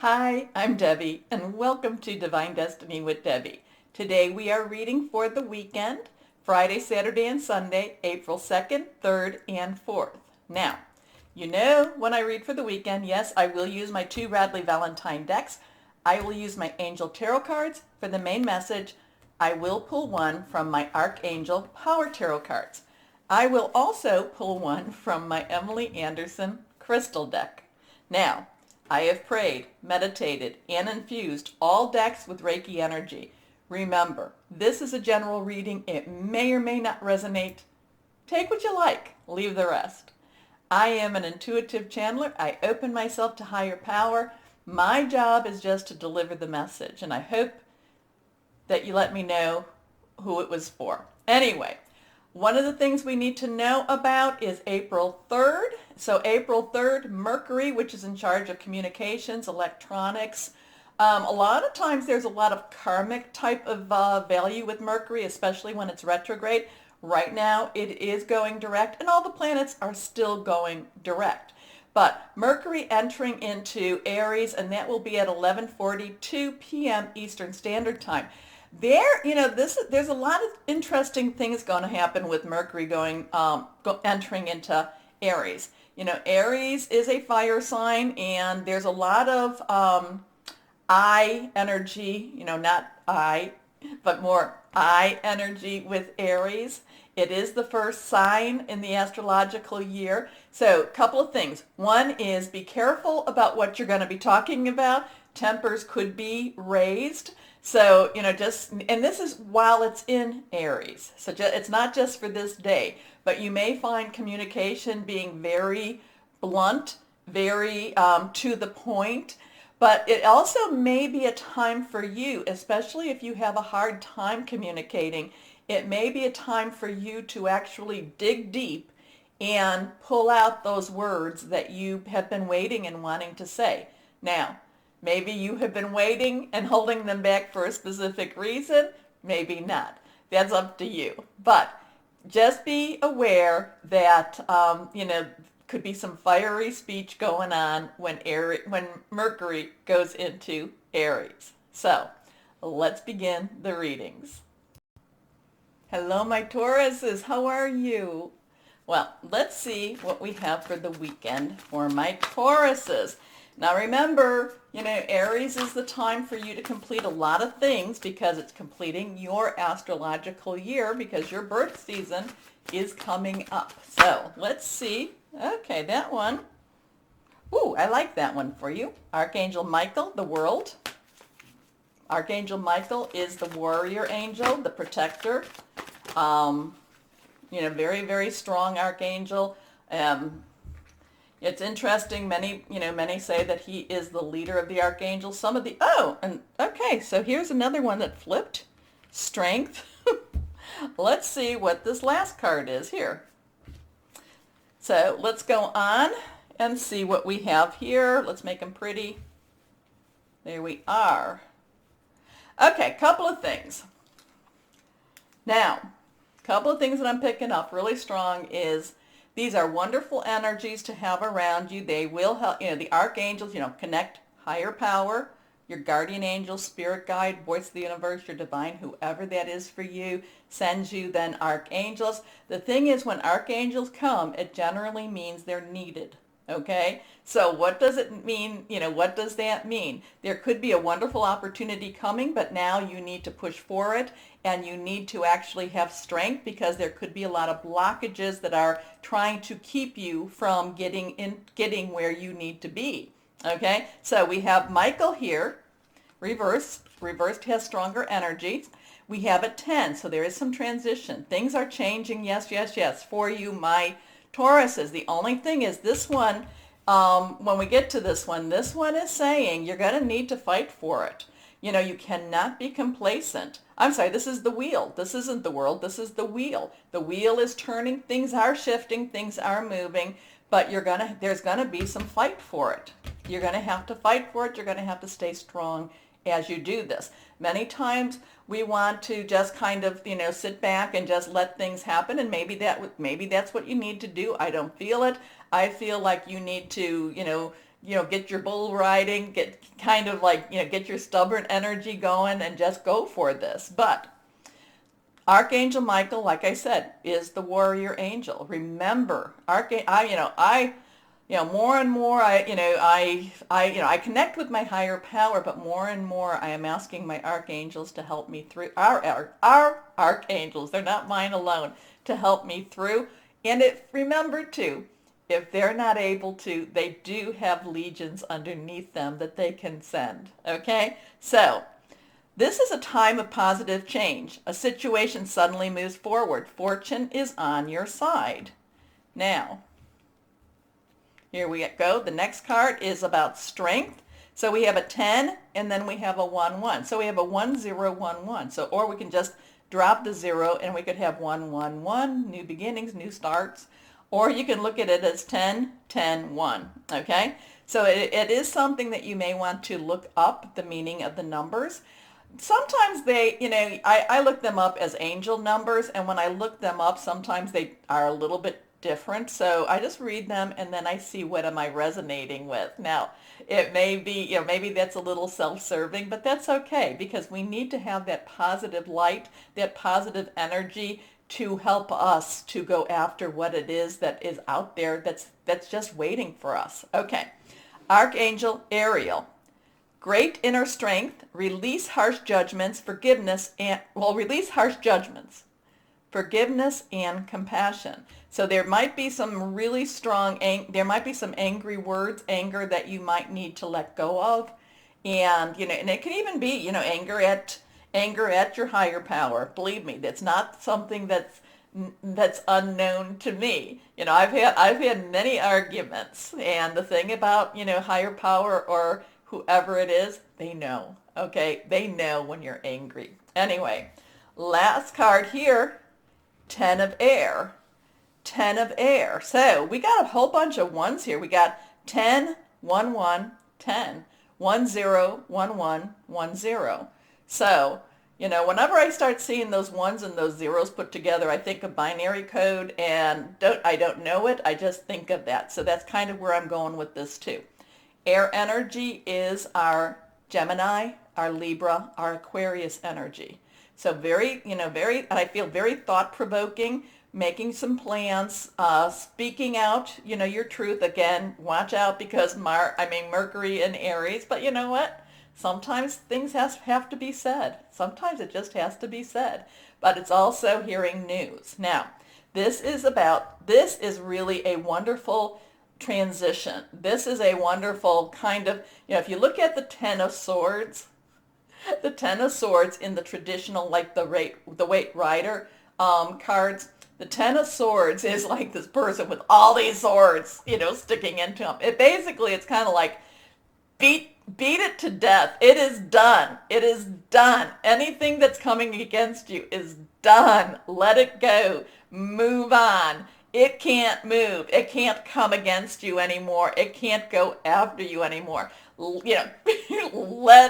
Hi, I'm Debbie, and welcome to Divine Destiny with Debbie. Today we are reading for the weekend, Friday, Saturday, and Sunday, April 2nd, 3rd, and 4th. Now, you know when I read for the weekend, yes, I will use my two Radley Valentine decks. I will use my Angel Tarot cards for the main message. I will pull one from my Archangel Power Tarot cards. I will also pull one from my Emily Anderson Crystal deck. Now, I have prayed, meditated, and infused all decks with Reiki energy. Remember, this is a general reading. It may or may not resonate. Take what you like, leave the rest. I am an intuitive channeler. I open myself to higher power. My job is just to deliver the message, and I hope that you let me know who it was for. Anyway, one of the things we need to know about is April 3rd. So April 3rd, Mercury, which is in charge of communications, electronics. A lot of times there's a lot of karmic type of value with Mercury, especially when it's retrograde. Right now it is going direct, and all the planets are still going direct. But Mercury entering into Aries, and that will be at 11:42 p.m. Eastern Standard Time. There's a lot of interesting things going to happen with Mercury entering into Aries. Aries is a fire sign, and there's a lot of I energy. Not I, but more I energy with Aries. It is the first sign in the astrological year. So, a couple of things. One is be careful about what you're going to be talking about. Tempers could be raised. So, and this is while it's in Aries. So it's not just for this day, but you may find communication being very blunt, very to the point. But it also may be a time for you, especially if you have a hard time communicating. It may be a time for you to actually dig deep and pull out those words that you have been waiting and wanting to say. Now, maybe you have been waiting and holding them back for a specific reason. Maybe not. That's up to you. But just be aware that, could be some fiery speech going on when Mercury goes into Aries. So let's begin the readings. Hello, my Tauruses. How are you? Well, let's see what we have for the weekend for my Tauruses. Now remember, Aries is the time for you to complete a lot of things because it's completing your astrological year because your birth season is coming up. So let's see. Okay, that one. Ooh, I like that one for you. Archangel Michael, the world. Archangel Michael is the warrior angel, the protector. Very, very strong archangel. It's interesting. Many say that he is the leader of the archangels. Okay, so here's another one that flipped. Strength. Let's see what this last card is here. So let's go on and see what we have here. Let's make them pretty. There we are. Okay, couple of things. Now, couple of things that I'm picking up really strong is these are wonderful energies to have around you. They will help, the archangels, connect higher power, your guardian angel, spirit guide, voice of the universe, your divine, whoever that is for you, sends you then archangels. The thing is, when archangels come, it generally means they're needed. Okay? So what does it mean? What does that mean? There could be a wonderful opportunity coming, but now you need to push for it, and you need to actually have strength because there could be a lot of blockages that are trying to keep you from getting where you need to be. Okay? So we have Michael here, reversed. Reversed has stronger energy. We have a 10, so there is some transition. Things are changing, yes, for you, my Tauruses. The only thing is this one, when we get to this one is saying you're going to need to fight for it. You cannot be complacent. I'm sorry, this is the wheel. This isn't the world. This is the wheel. The wheel is turning. Things are shifting. Things are moving. But there's going to be some fight for it. You're going to have to fight for it. You're going to have to stay strong as you do this. Many times we want to just kind of, sit back and just let things happen, and maybe that's what you need to do. I don't feel it. I feel like you need to, get your bull riding, get kind of like, get your stubborn energy going and just go for this. But Archangel Michael, like I said, is the warrior angel. Remember, more and more, I connect with my higher power, but more and more, I am asking my archangels to help me through. Our archangels, they're not mine alone, to help me through. And remember too, if they're not able to, they do have legions underneath them that they can send. Okay, so. This is a time of positive change. A situation suddenly moves forward. Fortune is on your side. Now, here we go. The next card is about strength. So we have a 10 and then we have a 1, 1. So we have a 1, 0, 1, 1. So, or we can just drop the 0 and we could have 1, 1, 1, new beginnings, new starts. Or you can look at it as 10, 10, 1. Okay? So it is something that you may want to look up the meaning of the numbers. Sometimes I look them up as angel numbers, and when I look them up, sometimes they are a little bit different. So I just read them, and then I see what am I resonating with. Now, it may be, maybe that's a little self-serving, but that's okay, because we need to have that positive light, that positive energy to help us to go after what it is that is out there that's just waiting for us. Okay, Archangel Ariel. Great inner strength, release harsh judgments, forgiveness and compassion. So there might be some really strong, there might be some angry words, anger that you might need to let go of. And, and it can even be, anger at your higher power. Believe me, that's not something that's unknown to me. I've had many arguments, and the thing about, higher power or whoever it is, they know, okay? They know when you're angry. Anyway, last card here, 10 of air. 10 of air. So we got a whole bunch of ones here. We got 10, 1, 1, 10, 1, 0, 1, 1, 1, 0. So, whenever I start seeing those ones and those zeros put together, I think of binary code, and I don't know it. I just think of that. So that's kind of where I'm going with this too. Air energy is our Gemini, our Libra, our Aquarius energy. So very, and I feel very thought-provoking, making some plans, speaking out, your truth. Again, watch out because Mercury in Aries, but you know what? Sometimes things have to be said. Sometimes it just has to be said. But it's also hearing news. Now, this is really a wonderful transition. This is a wonderful kind of, if you look at the 10 of Swords, the 10 of Swords in the traditional, like the Waite Rider cards, the 10 of Swords is like this person with all these swords, sticking into them. It's kind of like beat it to death. It is done. It is done. Anything that's coming against you is done. Let it go. Move on. It can't move. It can't come against you anymore. It can't go after you anymore. Let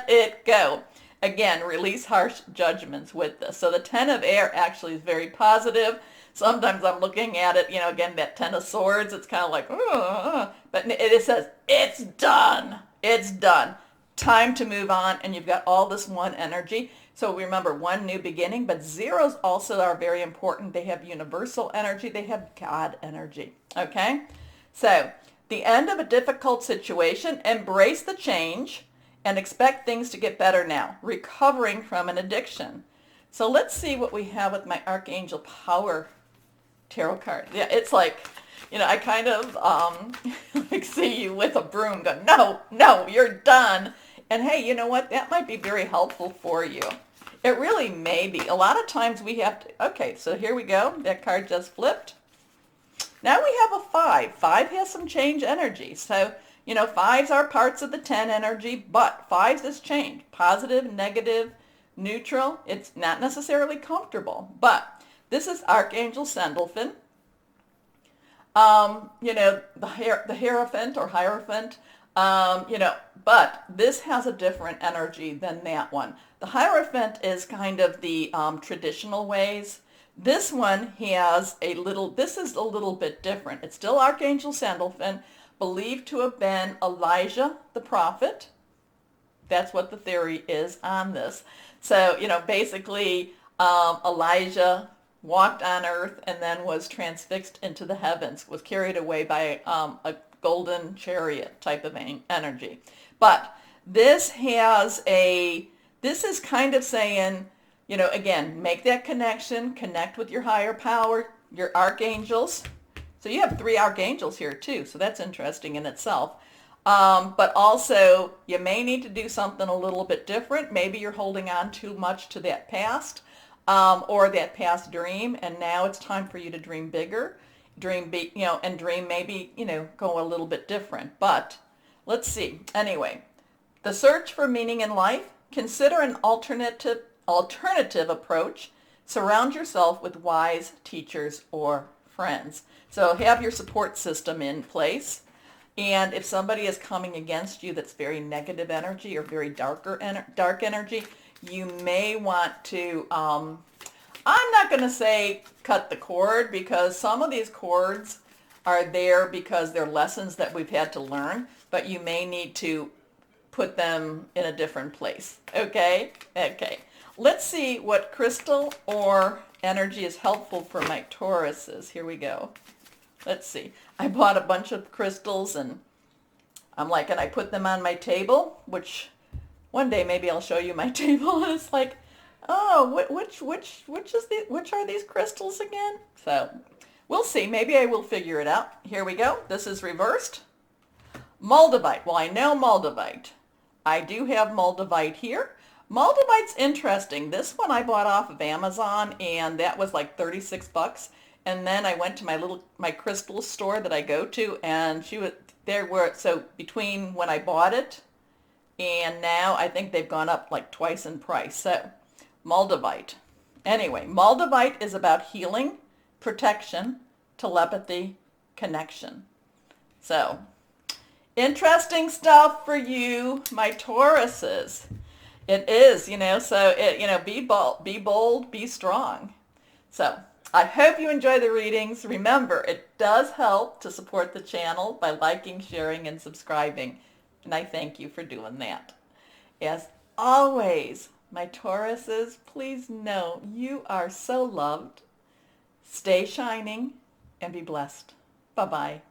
it go. Again, release harsh judgments with this. So the 10 of air actually is very positive. Sometimes I'm looking at it, again, that 10 of swords, it's kind of like, but it says, it's done. It's done. Time to move on, and you've got all this one energy. So remember, one, new beginning, but zeros also are very important. They have universal energy. They have God energy, okay? So the end of a difficult situation, embrace the change, and expect things to get better now. Recovering from an addiction. So let's see what we have with my Archangel Power tarot card. Yeah, it's like, I kind of like see you with a broom going, no, you're done. And hey, you know what? That might be very helpful for you. It really may be. A lot of times we have to, okay, so here we go. That card just flipped. Now we have a 5. 5 has some change energy. So, 5s are parts of the 10 energy, but 5s is change. Positive, negative, neutral. It's not necessarily comfortable, but this is Archangel Sandalphon. The Hierophant or Hierophant, but this has a different energy than that one. The Hierophant is kind of the traditional ways. This one has this is a little bit different. It's still Archangel Sandalphon, believed to have been Elijah the prophet. That's what the theory is on this. So, basically Elijah walked on earth and then was transfixed into the heavens, was carried away by a golden chariot type of energy. But this is kind of saying, again, make that connection, connect with your higher power, your archangels. So you have 3 archangels here too, so that's interesting in itself. But also, you may need to do something a little bit different. Maybe you're holding on too much to that past or that past dream, and now it's time for you to dream bigger, and dream maybe, go a little bit different. But let's see. Anyway, the search for meaning in life. Consider an alternative approach. Surround yourself with wise teachers or friends. So have your support system in place. And if somebody is coming against you that's very negative energy or very dark energy, you may want to, I'm not going to say cut the cord, because some of these cords are there because they're lessons that we've had to learn, but you may need to put them in a different place. Okay? Okay. Let's see what crystal or energy is helpful for my Tauruses. Here we go. Let's see. I bought a bunch of crystals and and I put them on my table, which one day maybe I'll show you my table. And it's like, oh, which are these crystals again? So we'll see. Maybe I will figure it out. Here we go. This is reversed. Moldavite. Well, I know Moldavite. I do have Moldavite here. Moldavite's interesting. This one I bought off of Amazon, and that was like 36 bucks. And then I went to my crystal store that I go to, and so between when I bought it and now, I think they've gone up like twice in price. So Moldavite. Anyway, Moldavite is about healing, protection, telepathy, connection. So interesting stuff for you, my Tauruses. It is, so be bold, be strong. So I hope you enjoy the readings. Remember, it does help to support the channel by liking, sharing, and subscribing. And I thank you for doing that. As always, my Tauruses, please know you are so loved. Stay shining and be blessed. Bye-bye.